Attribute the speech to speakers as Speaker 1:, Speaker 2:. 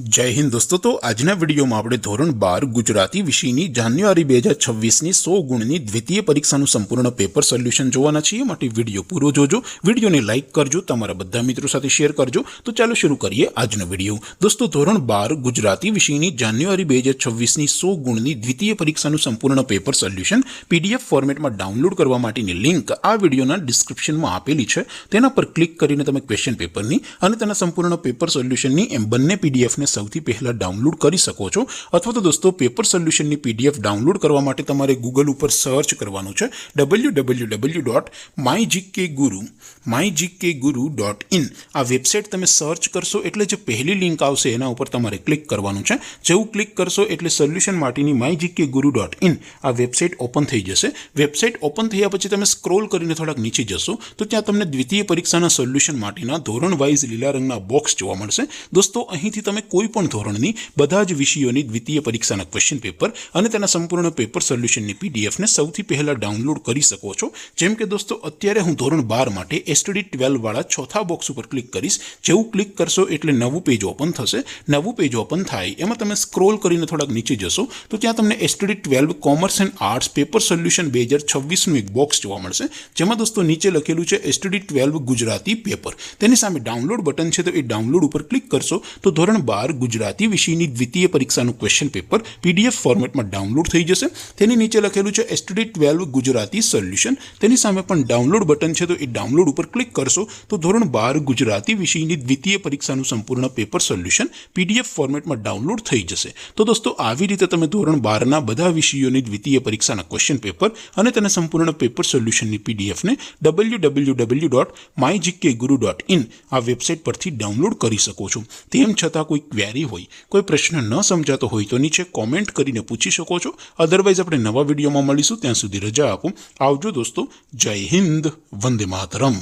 Speaker 1: जय हिंद दोस्तों। तो आजना विडियो में આપણે ધોરણ 12 ગુજરાતી વિષયની જાન્યુઆરી 2026ની 100 ગુણની દ્વિતીય પરીક્ષાનું સંપૂર્ણ પેપર સોલ્યુશન જોવાના છીએ। માટે વિડિયો પૂરો જોજો, વિડિયોને લાઈક કરજો, તમારા બધા મિત્રો સાથે શેર કરજો। તો ચાલો શરૂ કરીએ આજનો વિડિયો। દોસ્તો ધોરણ 12 ગુજરાતી વિષયની જાન્યુઆરી 2026ની 100 ગુણની દ્વિતીય પરીક્ષાનું સંપૂર્ણ પેપર સોલ્યુશન પીડીએફ ફોર્મેટમાં ડાઉનલોડ કરવા માટેની લિંક આ વિડિયોના ડિસ્ક્રિપ્શનમાં આપેલી છે। તેના પર ક્લિક કરીને તમે ક્વેશ્ચન પેપરની અને તેના સંપૂર્ણ પેપર સોલ્યુશનની એમ બંને પીડીએફ ને સૌથી પહેલા ડાઉનલોડ કરી શકો છો। અથવા તો દોસ્તો પેપર સોલ્યુશનની પીડીએફ ડાઉનલોડ કરવા માટે તમારે ગૂગલ ઉપર સર્ચ કરવાનું છે www.mygkguru.in। આ વેબસાઇટ તમે સર્ચ કરશો એટલે જે પહેલી લિંક આવશે એના ઉપર તમારે ક્લિક કરવાનું છે। જેવું ક્લિક કરશો એટલે સોલ્યુશન માટેની mygkguru.in આ વેબસાઇટ ઓપન થઈ જશે। વેબસાઇટ ઓપન થયા પછી તમે સ્ક્રોલ કરીને થોડાક નીચે જશો તો ત્યાં તમને દ્વિતીય પરીક્ષાના સોલ્યુશન માટેના ધોરણ વાઇઝ લીલા રંગના બોક્સ જોવા મળશે। દોસ્તો અહીંથી તમે કોઈ પણ ધોરણની બધા જ વિષયોની દ્વિતીય પરીક્ષાના ક્વેશ્ચન પેપર અને તેના સંપૂર્ણ પેપર સોલ્યુશનની પીડીએફ ને સૌથી પહેલા ડાઉનલોડ કરી શકો છો। જેમ કે દોસ્તો અત્યારે હું ધોરણ 12 માટે એસટીડી 12 વાળા ચોથા બોક્સ ઉપર ક્લિક કરીશ। જેવું ક્લિક કરશો એટલે નવું પેજ ઓપન થશે। નવું પેજ ઓપન થાય એમાં તમે સ્ક્રોલ કરીને થોડાક નીચે જશો તો ત્યાં તમને STD 12 commerce and arts paper solution 2026 નું એક બોક્સ જોવા મળશે। જેમાં દોસ્તો નીચે લખેલું છે એસટીડી 12 ગુજરાતી પેપર। તેની સામે ડાઉનલોડ બટન છે તો એ ડાઉનલોડ ઉપર ક્લિક કરશો તો ધોરણ 12 ગુજરાતી વિષયની દ્વિતીય પરીક્ષાનું ક્વેશ્ચન પેપર પીડીએફ ફોર્મેટમાં ડાઉનલોડ થઈ જશે। તેની નીચે લખેલું છે એસટીડી 12 ગુજરાતી સોલ્યુશન। તેની સામે પણ ડાઉનલોડ બટન છે તો એ ડાઉનલોડ ઉપર ક્લિક કરશો તો ધોરણ 12 ગુજરાતી વિષયની દ્વિતીય પરીક્ષાનું સંપૂર્ણ પેપર સોલ્યુશન પીડીએફ ફોર્મેટમાં ડાઉનલોડ થઈ જશે। તો દોસ્તો આવી રીતે તમે ધોરણ 12ના બધા વિષયોની દ્વિતીય પરીક્ષાના ક્વેશ્ચન પેપર અને તેના સંપૂર્ણ પેપર સોલ્યુશનની પીડીએફ ને www.mygkguru.in આ વેબસાઇટ પરથી ડાઉનલોડ કરી શકો છો। તેમ છતાં કોઈ ક્વેરી હોય, કોઈ પ્રશ્ન ન સમજાતો હોય તો નીચે કોમેન્ટ કરીને પૂછી શકો છો। અધરવાઇઝ આપણે નવા વિડીયોમાં મળીશું, ત્યાં સુધી રજા આપો। આવજો દોસ્તો। જય હિન્દ, વંદે માતરમ।